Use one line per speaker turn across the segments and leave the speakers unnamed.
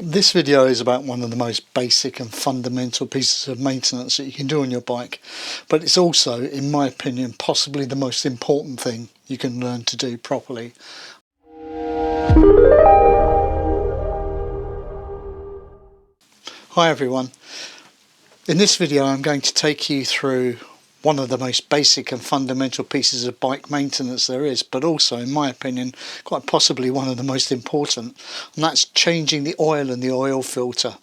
This video is about one of the most basic and fundamental pieces of maintenance that you can do on your bike, but it's also, in my opinion, possibly the most important thing you can learn to do properly. Hi everyone. In this video I'm going to take you through one of the most basic and fundamental pieces of bike maintenance there is, but also, in my opinion, quite possibly one of the most important, and that's changing the oil in the oil filter.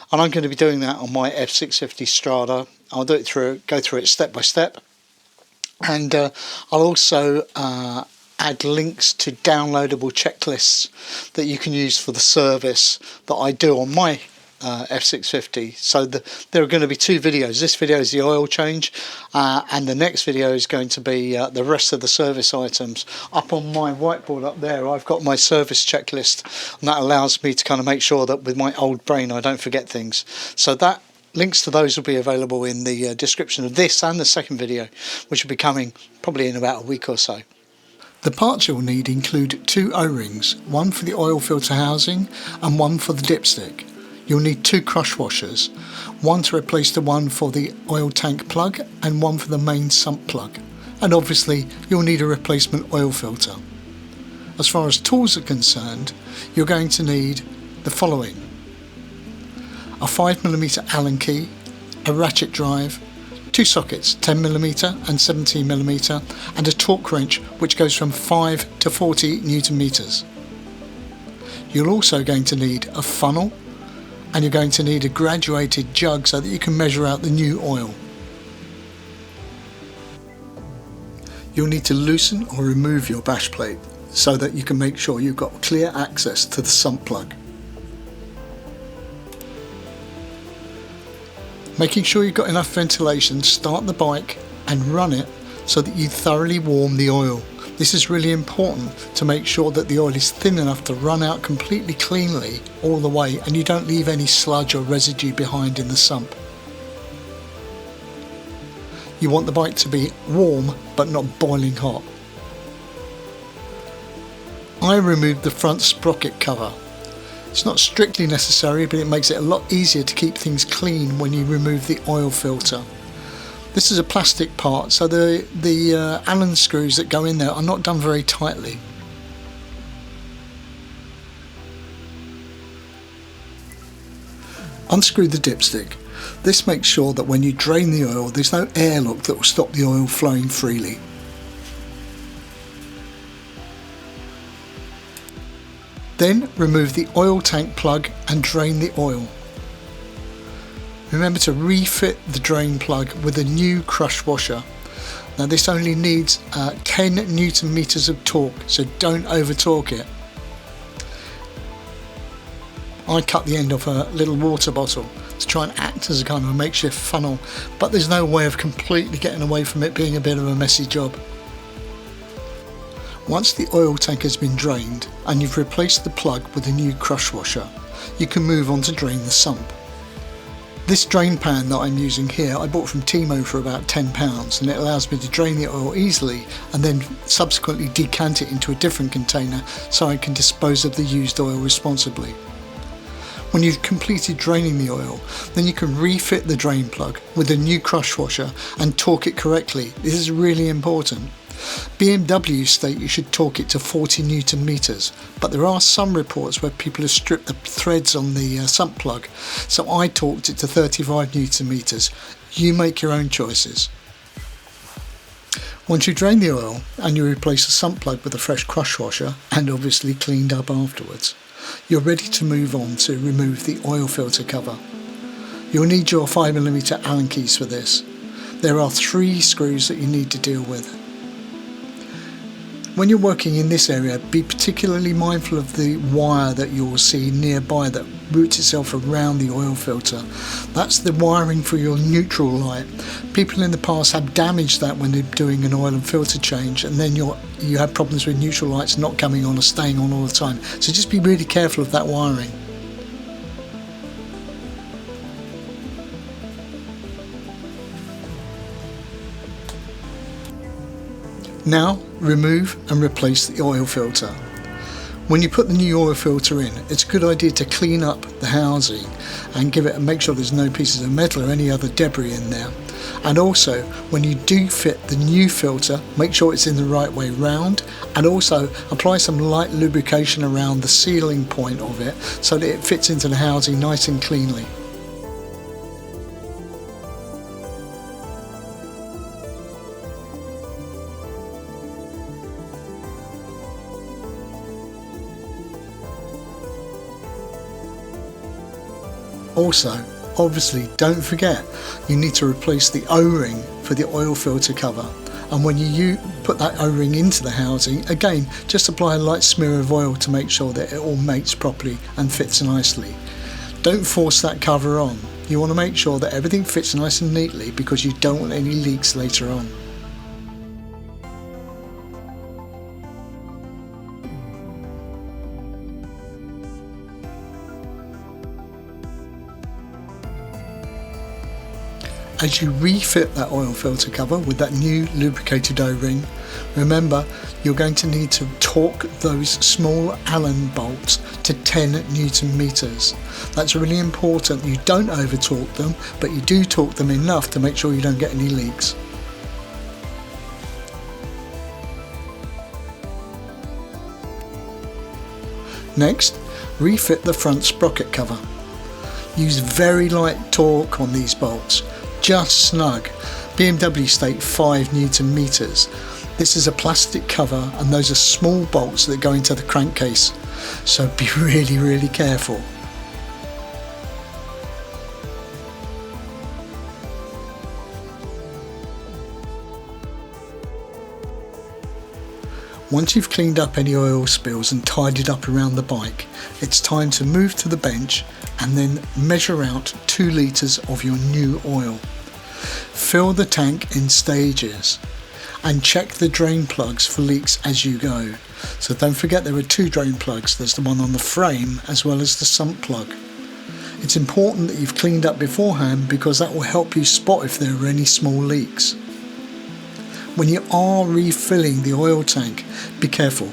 And I'm going to be doing that on my F650 Strada. I'll go through it step by step, and I'll also add links to downloadable checklists that you can use for the service that I do on my F650. So there are going to be two videos. This video is the oil change, and the next video is going to be the rest of the service items. Up on my whiteboard up there I've got my service checklist, and that allows me to kind of make sure that with my old brain I don't forget things. So that links to those will be available in the description of this and the second video, which will be coming probably in about a week or so. The parts you'll need include two O-rings, one for the oil filter housing and one for the dipstick. You'll need two crush washers, one to replace the one for the oil tank plug and one for the main sump plug. And obviously you'll need a replacement oil filter. As far as tools are concerned, you're going to need the following: a 5mm Allen key, a ratchet drive, two sockets 10mm and 17mm, and a torque wrench which goes from 5 to 40 Newton meters. You're also going to need a funnel, and you're going to need a graduated jug so that you can measure out the new oil. You'll need to loosen or remove your bash plate so that you can make sure you've got clear access to the sump plug. Making sure you've got enough ventilation, start the bike and run it so that you thoroughly warm the oil. This is really important to make sure that the oil is thin enough to run out completely cleanly all the way, and you don't leave any sludge or residue behind in the sump. You want the bike to be warm but not boiling hot. I removed the front sprocket cover. It's not strictly necessary, but it makes it a lot easier to keep things clean when you remove the oil filter. This is a plastic part, so the Allen screws that go in there are not done very tightly. Unscrew the dipstick. This makes sure that when you drain the oil, there's no airlock that will stop the oil flowing freely. Then remove the oil tank plug and drain the oil. Remember to refit the drain plug with a new crush washer. Now this only needs 10 Newton meters of torque, so don't over torque it. I cut the end off a little water bottle to try and act as a kind of a makeshift funnel, but there's no way of completely getting away from it being a bit of a messy job. Once the oil tank has been drained and you've replaced the plug with a new crush washer, you can move on to drain the sump. This drain pan that I'm using here I bought from Timo for about £10, and it allows me to drain the oil easily and then subsequently decant it into a different container so I can dispose of the used oil responsibly. When you've completed draining the oil, then you can refit the drain plug with a new crush washer and torque it correctly. This is really important. BMW state you should torque it to 40 Newton meters, but there are some reports where people have stripped the threads on the sump plug, so I torqued it to 35 Newton meters. You make your own choices. Once you drain the oil and you replace the sump plug with a fresh crush washer, and obviously cleaned up afterwards, you're ready to move on to remove the oil filter cover. You'll need your 5mm Allen keys for this. There are 3 screws that you need to deal with. When you're working in this area, be particularly mindful of the wire that you'll see nearby that routes itself around the oil filter. That's the wiring for your neutral light. People in the past have damaged that when they're doing an oil and filter change, and then you have problems with neutral lights not coming on or staying on all the time. So just be really careful of that wiring. Now remove and replace the oil filter. When you put the new oil filter in, it's a good idea to clean up the housing and make sure there's no pieces of metal or any other debris in there. And also, when you do fit the new filter, make sure it's in the right way round, and also apply some light lubrication around the sealing point of it so that it fits into the housing nice and cleanly. Also, obviously, don't forget you need to replace the O-ring for the oil filter cover, and when you put that O-ring into the housing, again, just apply a light smear of oil to make sure that it all mates properly and fits nicely. Don't force that cover on. You want to make sure that everything fits nice and neatly because you don't want any leaks later on. As you refit that oil filter cover with that new lubricated O-ring, remember you're going to need to torque those small Allen bolts to 10 Newton meters. That's really important. You don't over torque them, but you do torque them enough to make sure you don't get any leaks. Next, refit the front sprocket cover. Use very light torque on these bolts. Just snug. BMW state 5 Newton meters. This is a plastic cover and those are small bolts that go into the crankcase, so be really careful. Once you've cleaned up any oil spills and tidied up around the bike, it's time to move to the bench and then measure out 2 litres of your new oil. Fill the tank in stages and check the drain plugs for leaks as you go. So don't forget there are 2 drain plugs. There's the one on the frame as well as the sump plug. It's important that you've cleaned up beforehand because that will help you spot if there are any small leaks. When you are refilling the oil tank, be careful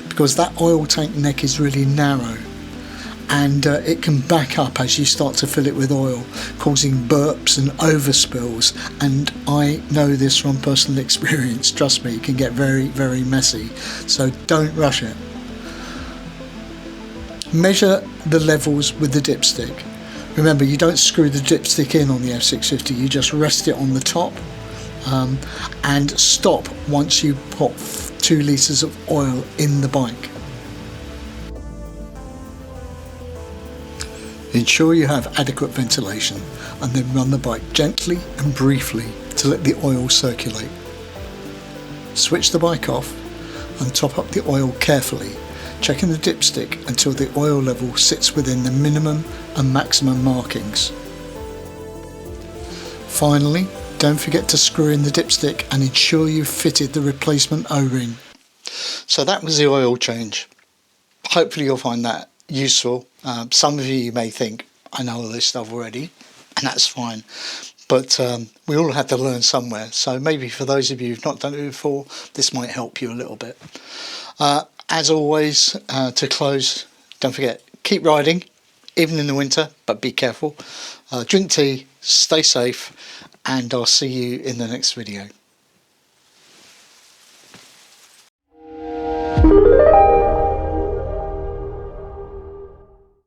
because that oil tank neck is really narrow and it can back up as you start to fill it with oil, causing burps and overspills, and I know this from personal experience. Trust me, it can get very messy, so don't rush it. Measure the levels with the dipstick. Remember, you don't screw the dipstick in on the F650, you just rest it on the top and stop once you put 2 litres of oil in the bike. Ensure you have adequate ventilation and then run the bike gently and briefly to let the oil circulate. Switch the bike off and top up the oil carefully, checking the dipstick until the oil level sits within the minimum and maximum markings. Finally, don't forget to screw in the dipstick and ensure you've fitted the replacement O-ring. So that was the oil change. Hopefully you'll find that useful. Some of you may think, I know all this stuff already, and that's fine. But we all had to learn somewhere. So maybe for those of you who've not done it before, this might help you a little bit. As always, to close, don't forget, keep riding, even in the winter, but be careful. Drink tea, stay safe, and I'll see you in the next video.